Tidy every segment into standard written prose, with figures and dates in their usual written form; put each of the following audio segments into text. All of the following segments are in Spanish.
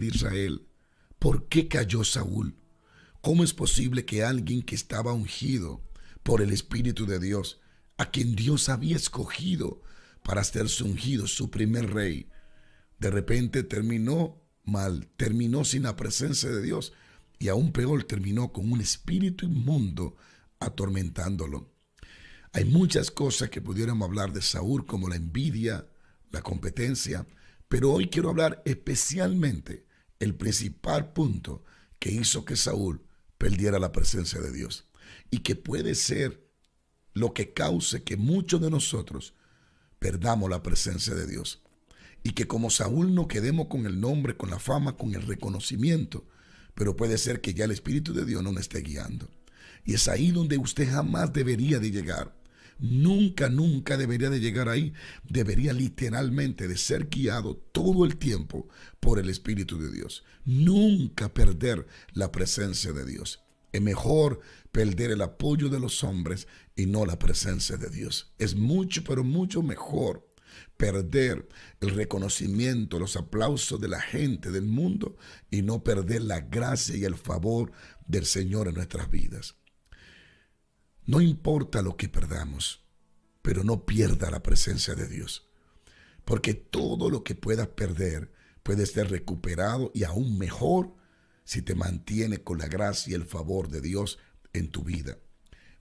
de Israel. ¿Por qué cayó Saúl? ¿Cómo es posible que alguien que estaba ungido por el Espíritu de Dios, a quien Dios había escogido para ser su ungido, su primer rey, de repente terminó mal, terminó sin la presencia de Dios y aún peor, terminó con un espíritu inmundo atormentándolo? Hay muchas cosas que pudiéramos hablar de Saúl, como la envidia, la competencia, pero hoy quiero hablar especialmente el principal punto que hizo que Saúl perdiera la presencia de Dios y que puede ser lo que cause que muchos de nosotros perdamos la presencia de Dios. Y que como Saúl no quedemos con el nombre, con la fama, con el reconocimiento, pero puede ser que ya el Espíritu de Dios no nos esté guiando. Y es ahí donde usted jamás debería de llegar. Nunca, nunca debería de llegar ahí. Debería literalmente de ser guiado todo el tiempo por el Espíritu de Dios. Nunca perder la presencia de Dios. Es mejor perder el apoyo de los hombres y no la presencia de Dios. Es mucho, pero mucho mejor perder el reconocimiento, los aplausos de la gente del mundo y no perder la gracia y el favor del Señor en nuestras vidas. No importa lo que perdamos, pero no pierda la presencia de Dios, porque todo lo que puedas perder puede ser recuperado y aún mejor si te mantiene con la gracia y el favor de Dios en tu vida.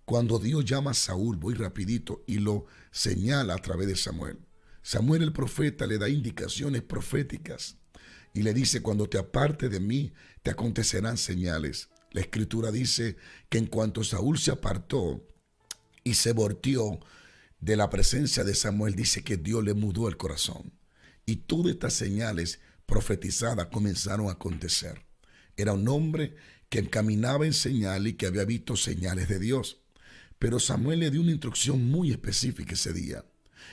Cuando Dios llama a Saúl, voy rapidito, y lo señala a través de Samuel. Samuel el profeta le da indicaciones proféticas y le dice: cuando te aparte de mí, te acontecerán señales. La escritura dice que en cuanto Saúl se apartó y se volteó de la presencia de Samuel, dice que Dios le mudó el corazón. Y todas estas señales profetizadas comenzaron a acontecer. Era un hombre que caminaba en señal y que había visto señales de Dios. Pero Samuel le dio una instrucción muy específica ese día.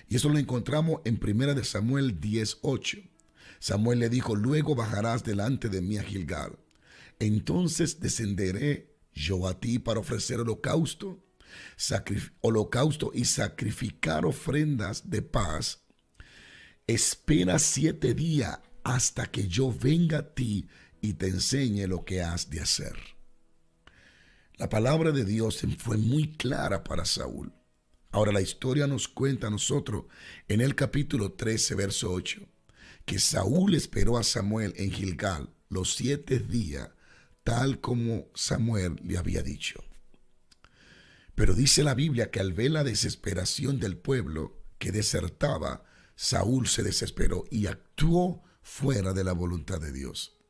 Y eso lo encontramos en 1 Samuel 10:8. Samuel le dijo: luego bajarás delante de mí a Gilgal. Entonces descenderé yo a ti para ofrecer holocausto y sacrificar ofrendas de paz. Espera 7 días hasta que yo venga a ti y te enseñe lo que has de hacer. La palabra de Dios fue muy clara para Saúl. Ahora la historia nos cuenta a nosotros en el capítulo 13, verso 8, que Saúl esperó a Samuel en Gilgal los 7 días, tal como Samuel le había dicho. Pero dice la Biblia que al ver la desesperación del pueblo que desertaba, Saúl se desesperó y actuó fuera de la voluntad de Dios.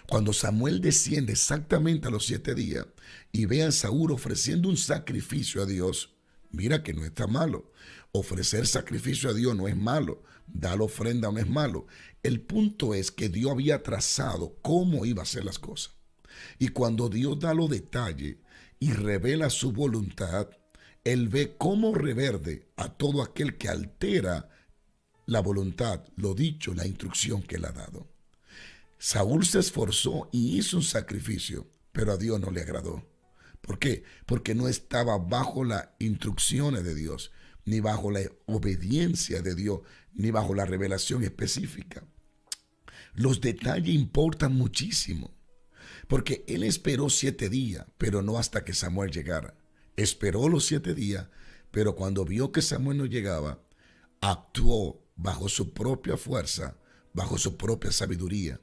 Cuando Samuel desciende exactamente a los 7 días y ve a Saúl ofreciendo un sacrificio a Dios, mira que no está malo. Ofrecer sacrificio a Dios no es malo. Dar ofrenda no es malo. El punto es que Dios había trazado cómo iba a hacer las cosas. Y cuando Dios da los detalles y revela su voluntad, Él ve cómo reverde a todo aquel que altera la voluntad, lo dicho, la instrucción que Él ha dado. Saúl se esforzó y hizo un sacrificio, pero a Dios no le agradó. ¿Por qué? Porque no estaba bajo las instrucciones de Dios, ni bajo la obediencia de Dios, ni bajo la revelación específica. Los detalles importan muchísimo, porque él esperó 7 días, pero no hasta que Samuel llegara. Esperó los 7 días, pero cuando vio que Samuel no llegaba, actuó bajo su propia fuerza, bajo su propia sabiduría.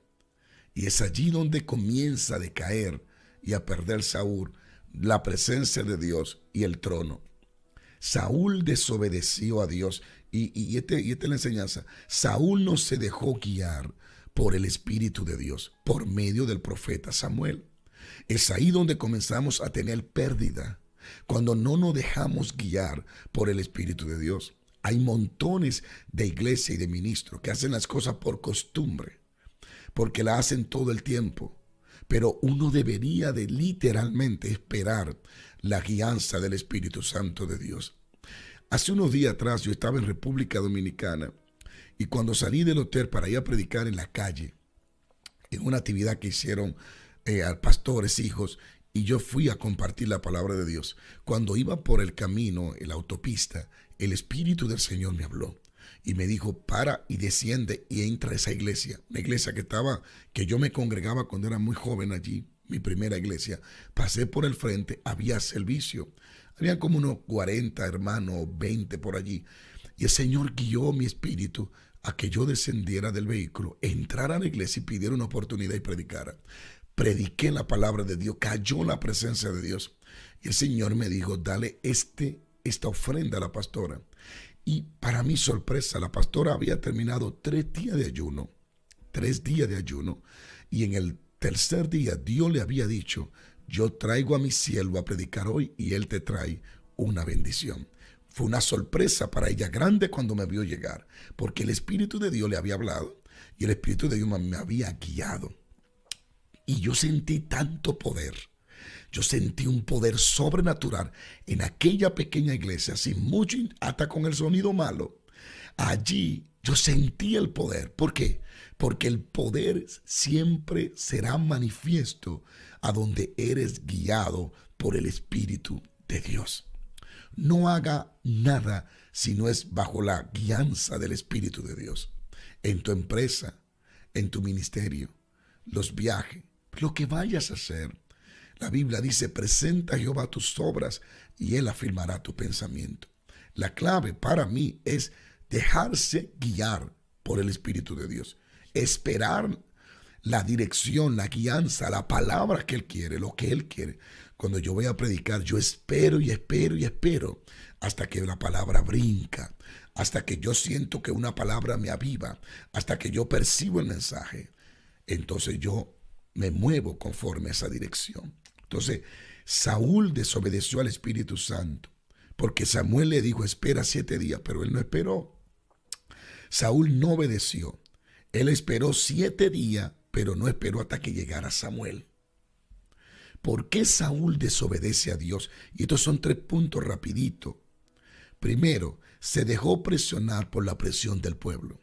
Y es allí donde comienza a decaer y a perder Saúl la presencia de Dios y el trono. Saúl desobedeció a Dios y esta es la enseñanza. Saúl no se dejó guiar por el Espíritu de Dios, por medio del profeta Samuel. Es ahí donde comenzamos a tener pérdida, cuando no nos dejamos guiar por el Espíritu de Dios. Hay montones de iglesias y de ministros que hacen las cosas por costumbre, porque la hacen todo el tiempo. Pero uno debería de literalmente esperar la guianza del Espíritu Santo de Dios. Hace unos días atrás yo estaba en República Dominicana y cuando salí del hotel para ir a predicar en la calle, en una actividad que hicieron pastores, hijos, y yo fui a compartir la palabra de Dios. Cuando iba por el camino, en la autopista, el Espíritu del Señor me habló. y me dijo, para y desciende y entra a esa iglesia. Una iglesia que yo me congregaba cuando era muy joven allí, mi primera iglesia. Pasé por el frente, había servicio. Habían como unos 40 hermanos, 20 por allí. Y el Señor guió mi espíritu a que yo descendiera del vehículo, entrara a la iglesia y pidiera una oportunidad y predicara. Prediqué la palabra de Dios, cayó la presencia de Dios. Y el Señor me dijo, dale esta ofrenda a la pastora. Y para mi sorpresa, la pastora había terminado 3 días de ayuno. 3 días de ayuno. Y en el tercer día Dios le había dicho, yo traigo a mi siervo a predicar hoy y él te trae una bendición. Fue una sorpresa para ella grande cuando me vio llegar, porque el Espíritu de Dios le había hablado y el Espíritu de Dios me había guiado. Y yo sentí tanto poder. Yo sentí un poder sobrenatural en aquella pequeña iglesia, sin mucho, hasta con el sonido malo. Allí yo sentí el poder. ¿Por qué? Porque el poder siempre será manifiesto a donde eres guiado por el Espíritu de Dios. No haga nada si no es bajo la guianza del Espíritu de Dios. En tu empresa, en tu ministerio, los viajes, lo que vayas a hacer. La Biblia dice, presenta a Jehová tus obras y Él afirmará tu pensamiento. La clave para mí es dejarse guiar por el Espíritu de Dios. Esperar la dirección, la guianza, la palabra que Él quiere, lo que Él quiere. Cuando yo voy a predicar, yo espero y espero y espero hasta que la palabra brinca, hasta que yo siento que una palabra me aviva, hasta que yo percibo el mensaje. Entonces yo me muevo conforme a esa dirección. Entonces, Saúl desobedeció al Espíritu Santo, porque Samuel le dijo, espera 7 días, pero él no esperó. Saúl no obedeció. Él esperó 7 días, pero no esperó hasta que llegara Samuel. ¿Por qué Saúl desobedece a Dios? Y estos son 3 puntos rapidito. Primero, se dejó presionar por la presión del pueblo.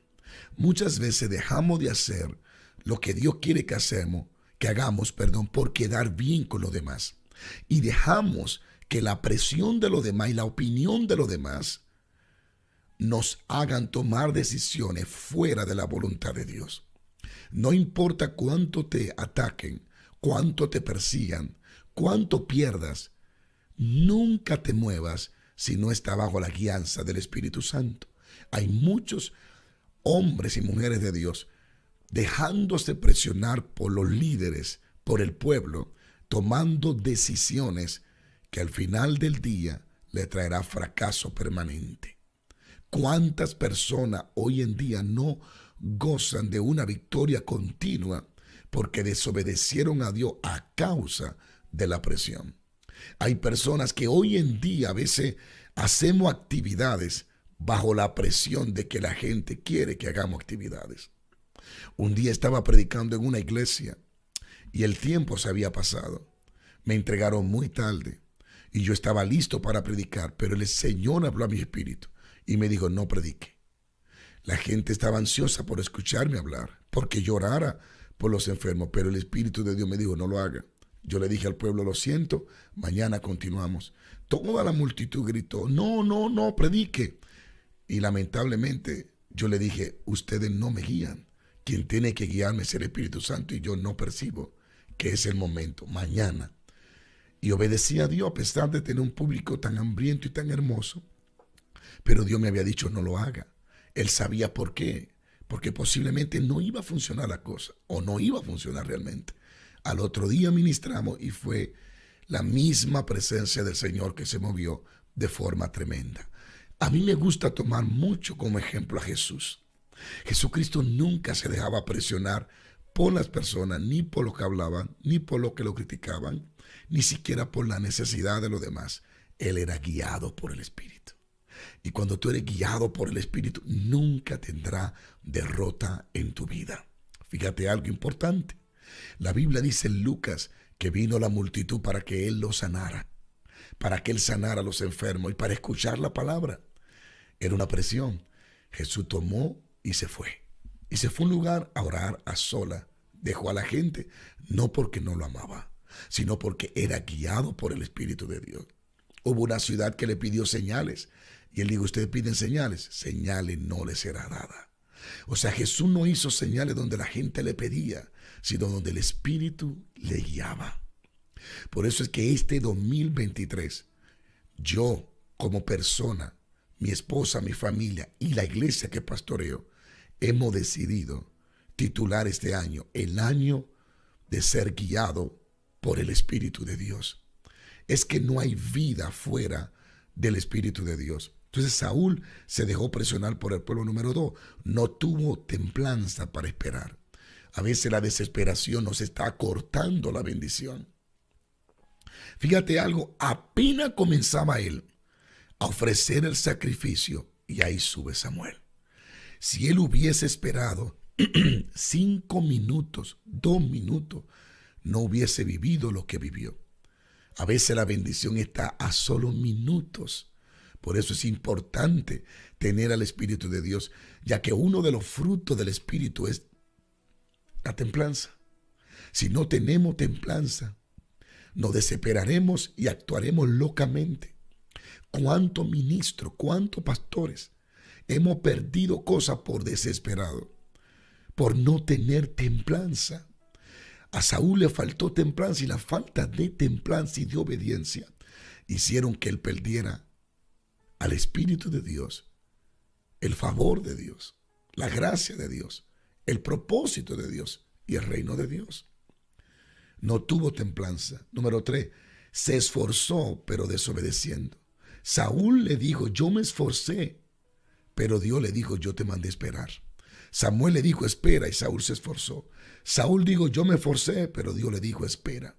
Muchas veces dejamos de hacer lo que Dios quiere que hagamos, por quedar bien con los demás. Y dejamos que la presión de los demás y la opinión de los demás nos hagan tomar decisiones fuera de la voluntad de Dios. No importa cuánto te ataquen, cuánto te persigan, cuánto pierdas, nunca te muevas si no está bajo la guianza del Espíritu Santo. Hay muchos hombres y mujeres de Dios dejándose presionar por los líderes, por el pueblo, tomando decisiones que al final del día le traerá fracaso permanente. ¿Cuántas personas hoy en día no gozan de una victoria continua porque desobedecieron a Dios a causa de la presión? Hay personas que hoy en día a veces hacemos actividades bajo la presión de que la gente quiere que hagamos actividades. Un día estaba predicando en una iglesia y el tiempo se había pasado. Me entregaron muy tarde y yo estaba listo para predicar, pero el Señor habló a mi espíritu y me dijo, no predique. La gente estaba ansiosa por escucharme hablar, porque llorara por los enfermos, pero el Espíritu de Dios me dijo, no lo haga. Yo le dije al pueblo, lo siento, mañana continuamos. Toda la multitud gritó, no, predique. Y lamentablemente yo le dije, ustedes no me guían. Quien tiene que guiarme es el Espíritu Santo y yo no percibo que es el momento, mañana. Y obedecí a Dios a pesar de tener un público tan hambriento y tan hermoso. Pero Dios me había dicho, no lo haga. Él sabía por qué. Porque posiblemente no iba a funcionar la cosa o no iba a funcionar realmente. Al otro día ministramos y fue la misma presencia del Señor que se movió de forma tremenda. A mí me gusta tomar mucho como ejemplo a Jesús. Jesucristo nunca se dejaba presionar por las personas, ni por lo que hablaban, ni por lo que lo criticaban, ni siquiera por la necesidad de los demás. Él era guiado por el Espíritu. Y cuando tú eres guiado por el Espíritu, nunca tendrá derrota en tu vida. Fíjate algo importante. La Biblia dice en Lucas que vino la multitud para que Él los sanara, para que Él sanara a los enfermos y para escuchar la palabra. Era una presión. Jesús tomó y se fue. Y se fue a un lugar a orar a sola. Dejó a la gente, no porque no lo amaba, sino porque era guiado por el Espíritu de Dios. Hubo una ciudad que le pidió señales. Y él dijo, ustedes piden señales, señales no les será dada. O sea, Jesús no hizo señales donde la gente le pedía, sino donde el Espíritu le guiaba. Por eso es que este 2023, yo como persona, mi esposa, mi familia y la iglesia que pastoreo, hemos decidido titular este año el año de ser guiado por el Espíritu de Dios. Es que no hay vida fuera del Espíritu de Dios. Entonces Saúl se dejó presionar por el pueblo. Número 2, no tuvo templanza para esperar. A veces la desesperación nos está cortando la bendición. Fíjate algo, apenas comenzaba él a ofrecer el sacrificio y ahí sube Samuel. Si él hubiese esperado 5 minutos, 2 minutos, no hubiese vivido lo que vivió. A veces la bendición está a solo minutos. Por eso es importante tener al Espíritu de Dios, ya que uno de los frutos del Espíritu es la templanza. Si no tenemos templanza, nos desesperaremos y actuaremos locamente. ¿Cuántos ministros, cuántos pastores hemos perdido cosas por desesperado, por no tener templanza? A Saúl le faltó templanza y la falta de templanza y de obediencia hicieron que él perdiera al Espíritu de Dios, el favor de Dios, la gracia de Dios, el propósito de Dios y el reino de Dios. No tuvo templanza. Número 3, se esforzó pero desobedeciendo. Saúl le dijo, yo me esforcé, pero Dios le dijo, yo te mandé esperar. Samuel le dijo, espera, y Saúl se esforzó. Saúl dijo, yo me esforcé, pero Dios le dijo, espera.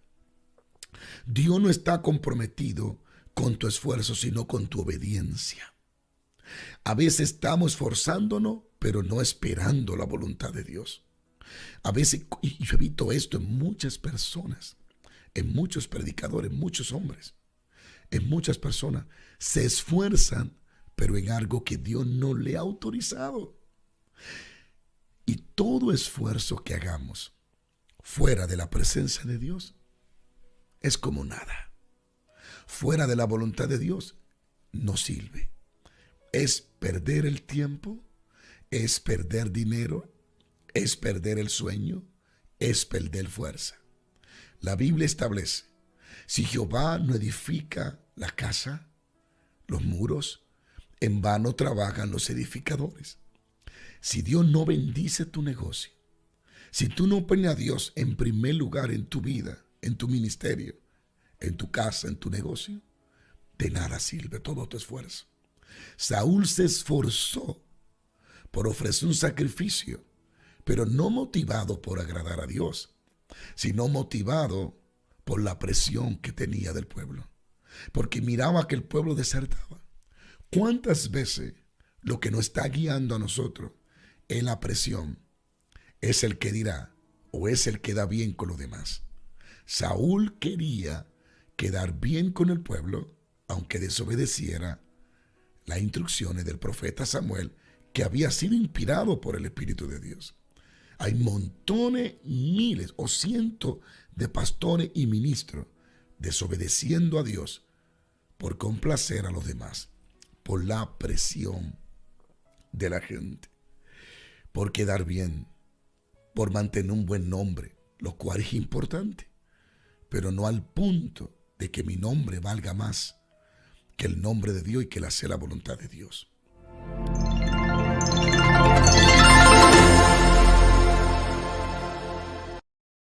Dios no está comprometido con tu esfuerzo, sino con tu obediencia. A veces estamos esforzándonos, pero no esperando la voluntad de Dios. A veces, y yo he visto esto en muchas personas, en muchos predicadores, muchos hombres, en muchas personas, se esfuerzan, pero en algo que Dios no le ha autorizado. Y todo esfuerzo que hagamos fuera de la presencia de Dios es como nada. Fuera de la voluntad de Dios no sirve. Es perder el tiempo, es perder dinero, es perder el sueño, es perder fuerza. La Biblia establece, si Jehová no edifica la casa, los muros, en vano trabajan los edificadores. Si Dios no bendice tu negocio, si tú no pones a Dios en primer lugar en tu vida, en tu ministerio, en tu casa, en tu negocio, de nada sirve todo tu esfuerzo. Saúl se esforzó por ofrecer un sacrificio, pero no motivado por agradar a Dios, sino motivado por la presión que tenía del pueblo, porque miraba que el pueblo desertaba. ¿Cuántas veces lo que nos está guiando a nosotros es la presión? Es el que dirá o es el que da bien con los demás. Saúl quería quedar bien con el pueblo, aunque desobedeciera las instrucciones del profeta Samuel, que había sido inspirado por el Espíritu de Dios. Hay montones, miles o cientos de pastores y ministros desobedeciendo a Dios por complacer a los demás, por la presión de la gente, por quedar bien, por mantener un buen nombre, lo cual es importante, pero no al punto de que mi nombre valga más que el nombre de Dios y que la sea la voluntad de Dios.